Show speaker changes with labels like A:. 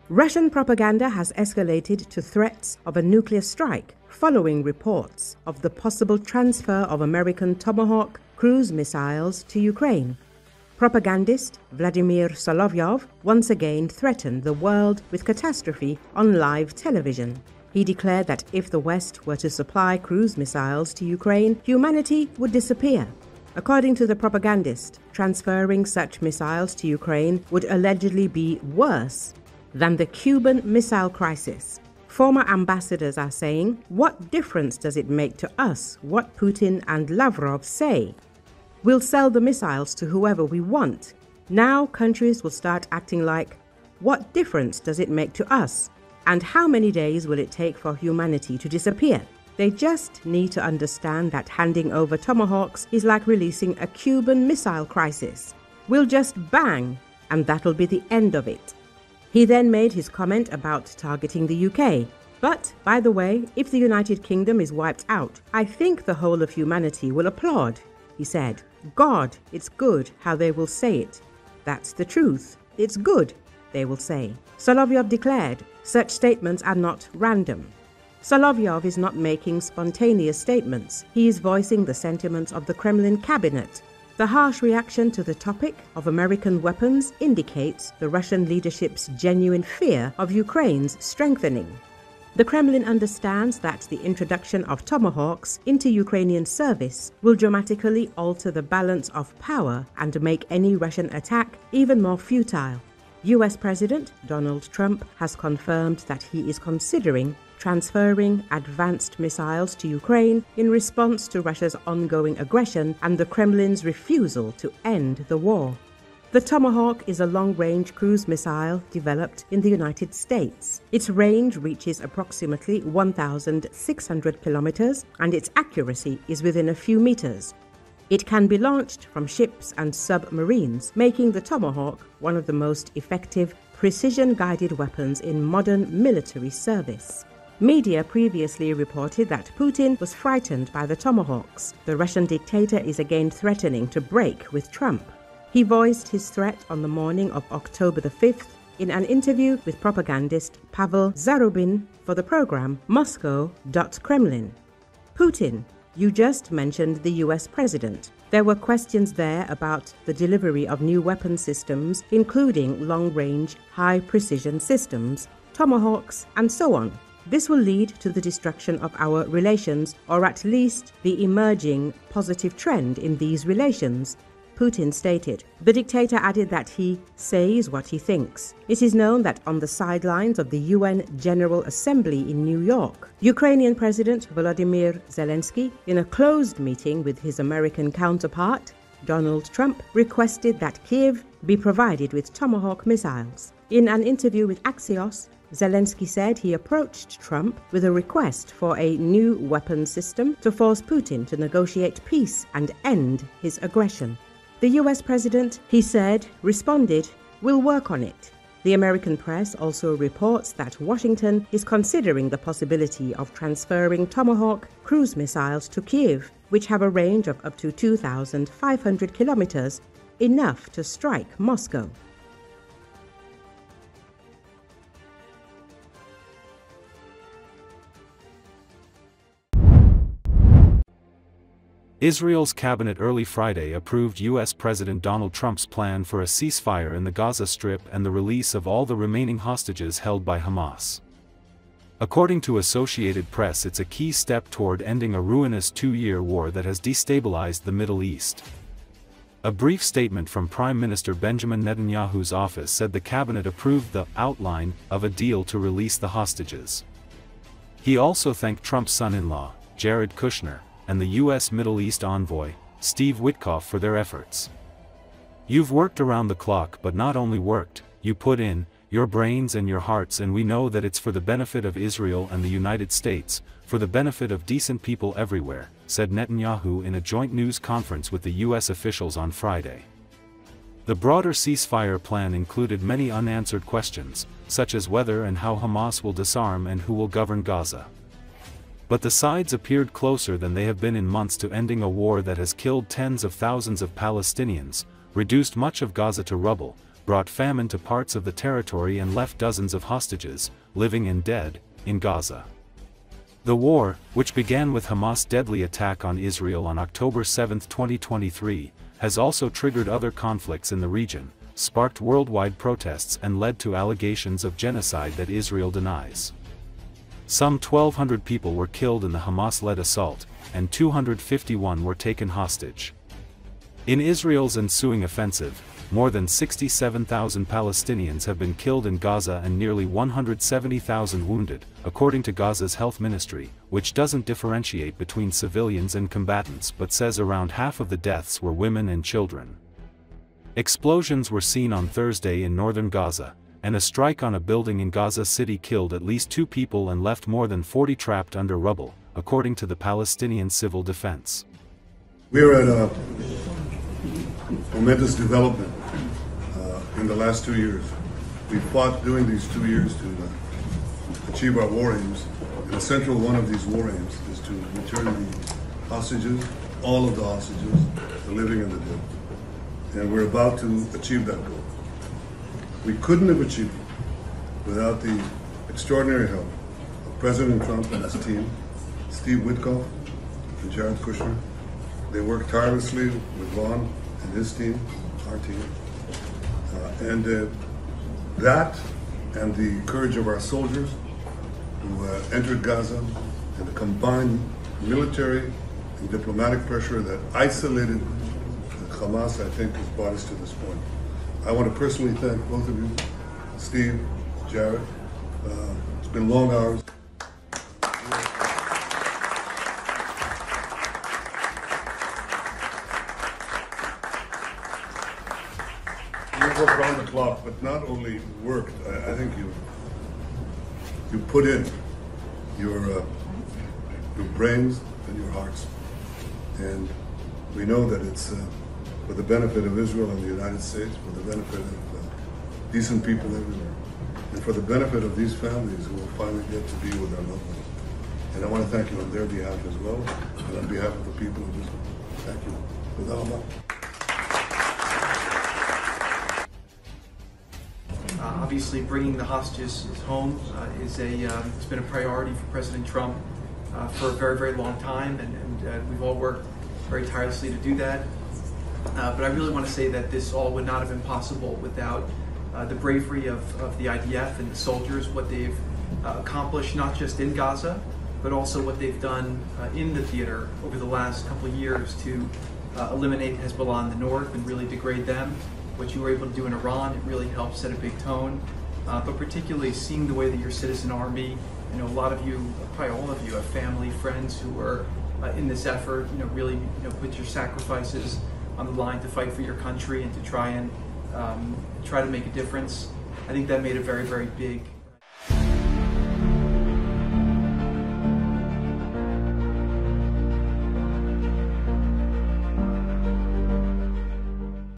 A: Russian propaganda has escalated to threats of a nuclear strike following reports of the possible transfer of American Tomahawk cruise missiles to Ukraine. Propagandist Vladimir Solovyov once again threatened the world with catastrophe on live television. He declared that if the West were to supply cruise missiles to Ukraine, humanity would disappear. According to the propagandist, transferring such missiles to Ukraine would allegedly be worse than the Cuban Missile Crisis. Former ambassadors are saying, what difference does it make to us what Putin and Lavrov say? We'll sell the missiles to whoever we want. Now countries will start acting like, what difference does it make to us? And how many days will it take for humanity to disappear? They just need to understand that handing over Tomahawks is like releasing a Cuban Missile Crisis. We'll just bang, and that'll be the end of it. He then made his comment about targeting the UK. But, by the way, if the United Kingdom is wiped out, I think the whole of humanity will applaud, he said. God, it's good how they will say it. That's the truth. It's good, they will say. Solovyov declared, such statements are not random. Solovyov is not making spontaneous statements. He is voicing the sentiments of the Kremlin cabinet. The harsh reaction to the topic of American weapons indicates the Russian leadership's genuine fear of Ukraine's strengthening. The Kremlin understands that the introduction of Tomahawks into Ukrainian service will dramatically alter the balance of power and make any Russian attack even more futile. US President Donald Trump has confirmed that he is considering transferring advanced missiles to Ukraine in response to Russia's ongoing aggression and the Kremlin's refusal to end the war. The Tomahawk is a long-range cruise missile developed in the United States. Its range reaches approximately 1,600 kilometers and its accuracy is within a few meters. It can be launched from ships and submarines, making the Tomahawk one of the most effective precision-guided weapons in modern military service. Media previously reported that Putin was frightened by the Tomahawks. The Russian dictator is again threatening to break with Trump. He voiced his threat on the morning of October the 5th in an interview with propagandist Pavel Zarubin for the program Moscow.Kremlin. Putin, you just mentioned the US president. There were questions there about the delivery of new weapon systems, including long-range, high-precision systems, Tomahawks, and so on. This will lead to the destruction of our relations, or at least the emerging positive trend in these relations, Putin stated. The dictator added that he says what he thinks. It is known that on the sidelines of the UN General Assembly in New York, Ukrainian President Volodymyr Zelenski, in a closed meeting with his American counterpart, Donald Trump, requested that Kiev be provided with Tomahawk missiles. In an interview with Axios, Zelensky said he approached Trump with a request for a new weapon system to force Putin to negotiate peace and end his aggression. The US president, he said, responded, "We'll work on it." The American press also reports that Washington is considering the possibility of transferring Tomahawk cruise missiles to Kyiv, which have a range of up to 2,500 kilometers, enough to strike Moscow.
B: Israel's cabinet early Friday approved U.S. President Donald Trump's plan for a ceasefire in the Gaza Strip and the release of all the remaining hostages held by Hamas. According to Associated Press, it's a key step toward ending a ruinous two-year war that has destabilized the Middle East. A brief statement from Prime Minister Benjamin Netanyahu's office said the cabinet approved the outline of a deal to release the hostages. He also thanked Trump's son-in-law, Jared Kushner, and the U.S. Middle East envoy, Steve Witkoff, for their efforts. "You've worked around the clock, but not only worked, you put in your brains and your hearts, and we know that it's for the benefit of Israel and the United States, for the benefit of decent people everywhere," said Netanyahu in a joint news conference with the U.S. officials on Friday. The broader ceasefire plan included many unanswered questions, such as whether and how Hamas will disarm and who will govern Gaza. But the sides appeared closer than they have been in months to ending a war that has killed tens of thousands of Palestinians, reduced much of Gaza to rubble, brought famine to parts of the territory and left dozens of hostages, living and dead, in Gaza. The war, which began with Hamas' deadly attack on Israel on October 7, 2023, has also triggered other conflicts in the region, sparked worldwide protests and led to allegations of genocide that Israel denies. Some 1,200 people were killed in the Hamas-led assault, and 251 were taken hostage. In Israel's ensuing offensive, more than 67,000 Palestinians have been killed in Gaza and nearly 170,000 wounded, according to Gaza's health ministry, which doesn't differentiate between civilians and combatants but says around half of the deaths were women and children. Explosions were seen on Thursday in northern Gaza, and a strike on a building in Gaza City killed at least 2 people and left more than 40 trapped under rubble, according to the Palestinian Civil Defense.
C: We're at a momentous development in the last 2 years. We fought during these 2 years to achieve our war aims, and a central one of these war aims is to return the hostages, all of the hostages, the living and the dead. And we're about to achieve that goal. We couldn't have achieved it without the extraordinary help of President Trump and his team, Steve Witkoff and Jared Kushner. They worked tirelessly with Ron and his team, our team. That and the courage of our soldiers who entered Gaza and the combined military and diplomatic pressure that isolated Hamas, I think, has brought us to this point. I want to personally thank both of you, Steve, Jared. It's been long hours. You worked around the clock, but not only worked, I think you put in your brains and your hearts. And we know that it's for the benefit of Israel and the United States, for the benefit of decent people everywhere, and for the benefit of these families who will finally get to be with their loved ones. And I want to thank you on their behalf as well, and on behalf of the people of Israel. Thank you. Without Allah.
D: Obviously, bringing the hostages home it's been a priority for President Trump for a very, very long time, and we've all worked very tirelessly to do that. But I really want to say that this all would not have been possible without the bravery of the IDF and the soldiers, what they've accomplished not just in Gaza, but also what they've done in the theater over the last couple of years to eliminate Hezbollah in the north and really degrade them. What you were able to do in Iran, it really helped set a big tone. But particularly seeing the way that your citizen army, you know, a lot of you, probably all of you, have family, friends who are in this effort, you know, really, you know, put your sacrifices on the line to fight for your country and to try to make a difference. I think that made a very, very big